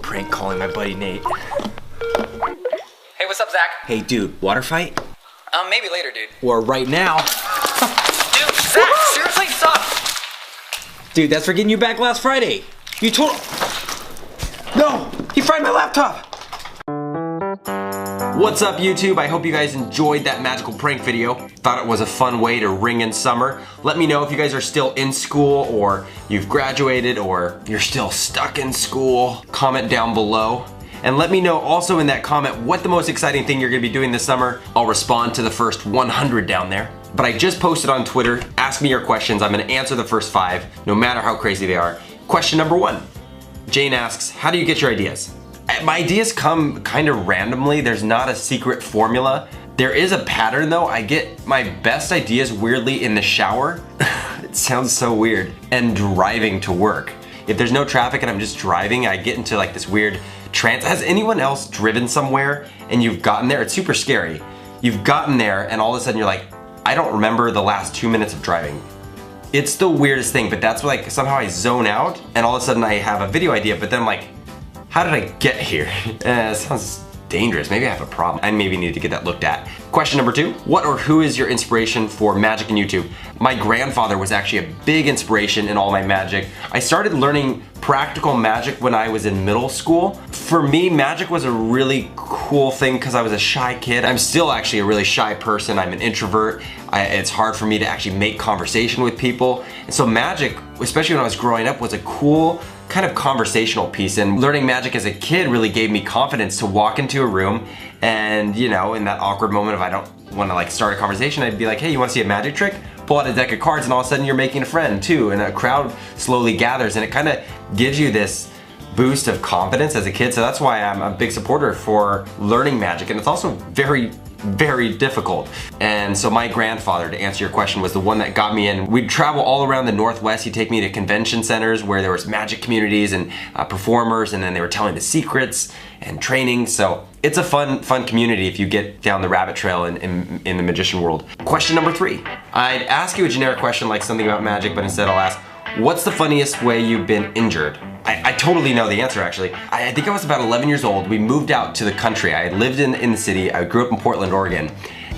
Prank calling my buddy Nate. Hey, what's up, Zach? Hey dude, water fight? Maybe later, dude. Or right now. Dude, Zach, seriously, stop! Dude, that's for getting you back last Friday. You told... No! He fried my laptop! What's up, YouTube? I hope you guys enjoyed that magical prank video. Thought it was a fun way to ring in summer. Let me know if you guys are still in school, or you've graduated, or you're still stuck in school. Comment down below. And let me know also in that comment what the most exciting thing you're gonna be doing this summer. I'll respond to the first 100 down there. But I just posted on Twitter, ask me your questions. I'm gonna answer the first 5, no matter how crazy they are. Question number 1. Jane asks, how do you get your ideas? My ideas come kind of randomly. There's not a secret formula. There is a pattern though. I get my best ideas weirdly in the shower. It sounds so weird. And driving to work. If there's no traffic and I'm just driving, I get into like this weird trance. Has anyone else driven somewhere and you've gotten there? It's super scary. You've gotten there and all of a sudden you're like, I don't remember the last 2 minutes of driving. It's the weirdest thing, but that's like somehow I zone out and all of a sudden I have a video idea, but then I'm like, how did I get here? It sounds dangerous. Maybe I have a problem. I maybe need to get that looked at. Question number 2, what or who is your inspiration for magic and YouTube? My grandfather was actually a big inspiration in all my magic. I started learning practical magic when I was in middle school. For me, magic was a really cool thing because I was a shy kid. I'm still actually a really shy person. I'm an introvert. It's hard for me to actually make conversation with people. And so magic, especially when I was growing up, was a cool kind of conversational piece, and learning magic as a kid really gave me confidence to walk into a room and, you know, in that awkward moment if I don't want to like start a conversation, I'd be like, hey, you want to see a magic trick? Pull out a deck of cards and all of a sudden you're making a friend too, and a crowd slowly gathers and it kind of gives you this boost of confidence as a kid. So that's why I'm a big supporter for learning magic, and it's also very difficult. And so my grandfather, to answer your question, was the one that got me in. We'd travel all around the Northwest. He'd take me to convention centers where there was magic communities and performers, and then they were telling the secrets and training. So it's a fun community if you get down the rabbit trail in the magician world. Question number 3. I'd ask you a generic question like something about magic, but instead I'll ask, what's the funniest way you've been injured? I totally know the answer actually. I think I was about 11 years old. We moved out to the country. I lived in the city. I grew up in Portland, Oregon.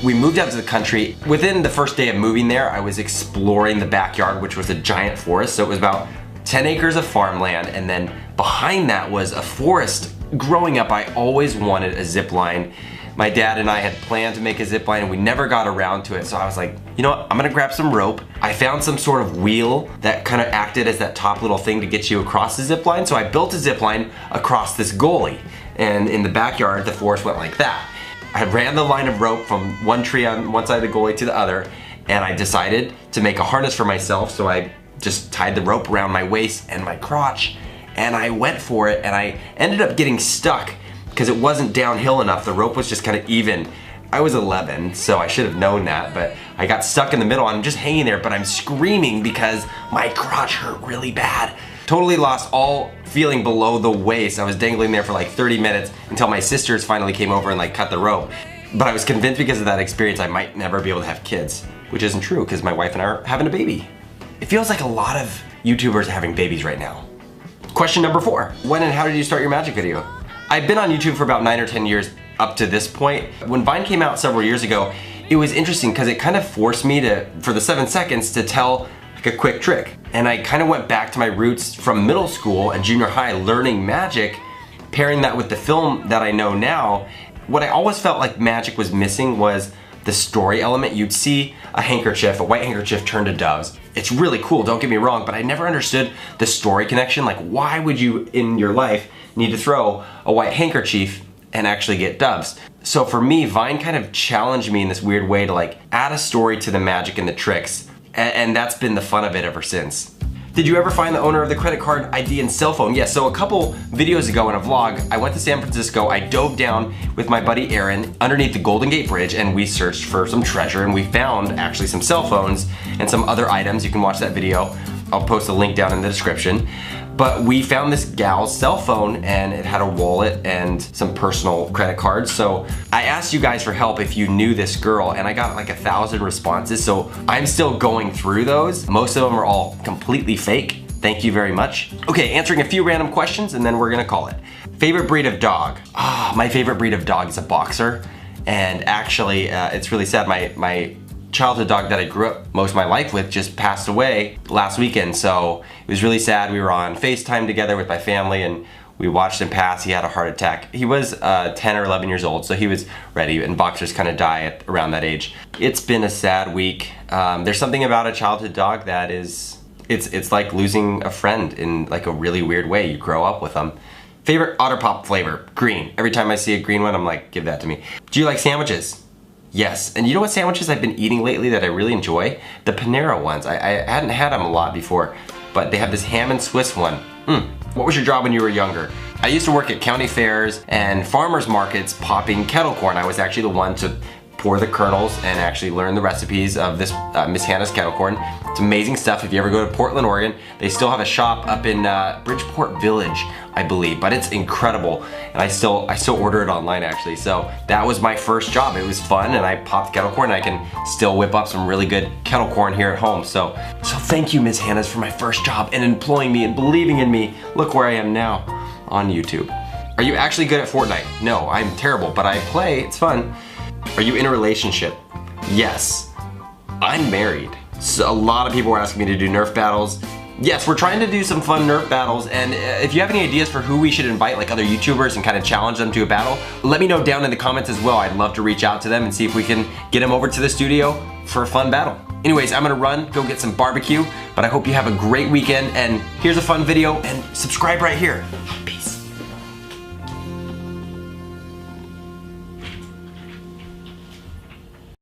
We moved out to the country. Within the first day of moving there, I was exploring the backyard, which was a giant forest. So it was about 10 acres of farmland, and then behind that was a forest. Growing up, I always wanted a zip line. My dad and I had planned to make a zip line and we never got around to it. So I was like, you know what, I'm gonna grab some rope. I found some sort of wheel that kind of acted as that top little thing to get you across the zip line. So I built a zip line across this gully. And in the backyard, the forest went like that. I ran the line of rope from one tree on one side of the gully to the other, and I decided to make a harness for myself. So I just tied the rope around my waist and my crotch, and I went for it, and I ended up getting stuck because it wasn't downhill enough. The rope was just kind of even. I was 11, so I should have known that, but I got stuck in the middle. I'm just hanging there, but I'm screaming because my crotch hurt really bad. Totally lost all feeling below the waist. I was dangling there for like 30 minutes until my sisters finally came over and like cut the rope. But I was convinced because of that experience I might never be able to have kids, which isn't true because my wife and I are having a baby. It feels like a lot of YouTubers are having babies right now. Question number 4, when and how did you start your magic video? I've been on YouTube for about 9 or 10 years up to this point. When Vine came out several years ago, it was interesting because it kind of forced me to, for the 7 seconds, to tell like a quick trick. And I kind of went back to my roots from middle school and junior high learning magic, pairing that with the film that I know now. What I always felt like magic was missing was the story element. You'd see a handkerchief, a white handkerchief turned to doves. It's really cool, don't get me wrong, but I never understood the story connection. Like, why would you in your life need to throw a white handkerchief and actually get doves? So for me, Vine kind of challenged me in this weird way to like add a story to the magic and the tricks. And that's been the fun of it ever since. Did you ever find the owner of the credit card ID and cell phone? Yes, so a couple videos ago in a vlog, I went to San Francisco, I dove down with my buddy Aaron underneath the Golden Gate Bridge, and we searched for some treasure, and we found actually some cell phones and some other items. You can watch that video. I'll post a link down in the description. But we found this gal's cell phone and it had a wallet and some personal credit cards. So I asked you guys for help if you knew this girl, and I got like 1,000 responses. So I'm still going through those. Most of them are all completely fake. Thank you very much. Okay, answering a few random questions and then we're gonna call it. Favorite breed of dog? My favorite breed of dog is a boxer. And actually, it's really sad. My childhood dog that I grew up most of my life with just passed away last weekend. So it was really sad. We were on FaceTime together with my family and we watched him pass. He had a heart attack. He was 10 or 11 years old, so he was ready, and boxers kind of die at around that age. It's been a sad week. There's something about a childhood dog that is, it's like losing a friend in like a really weird way. You grow up with them. Favorite Otter Pop flavor? Green. Every time I see a green one, I'm like, give that to me. Do you like sandwiches? Yes. And you know what sandwiches I've been eating lately that I really enjoy? The Panera ones. I hadn't had them a lot before, but they have this ham and Swiss one. What was your job when you were younger? I used to work at county fairs and farmers markets popping kettle corn. I was actually the one to pour the kernels and actually learn the recipes of this Miss Hannah's kettle corn. It's amazing stuff. If you ever go to Portland, Oregon, they still have a shop up in Bridgeport Village, I believe, but it's incredible. And I still order it online actually. So that was my first job. It was fun and I popped kettle corn and I can still whip up some really good kettle corn here at home. So thank you, Miss Hannah's, for my first job and employing me and believing in me. Look where I am now on YouTube. Are you actually good at Fortnite? No, I'm terrible, but I play, it's fun. Are you in a relationship? Yes. I'm married. So a lot of people were asking me to do Nerf battles. Yes, we're trying to do some fun Nerf battles, and if you have any ideas for who we should invite, like other YouTubers, and kind of challenge them to a battle, let me know down in the comments as well. I'd love to reach out to them and see if we can get them over to the studio for a fun battle. Anyways, I'm gonna run, go get some barbecue, but I hope you have a great weekend, and here's a fun video, and subscribe right here.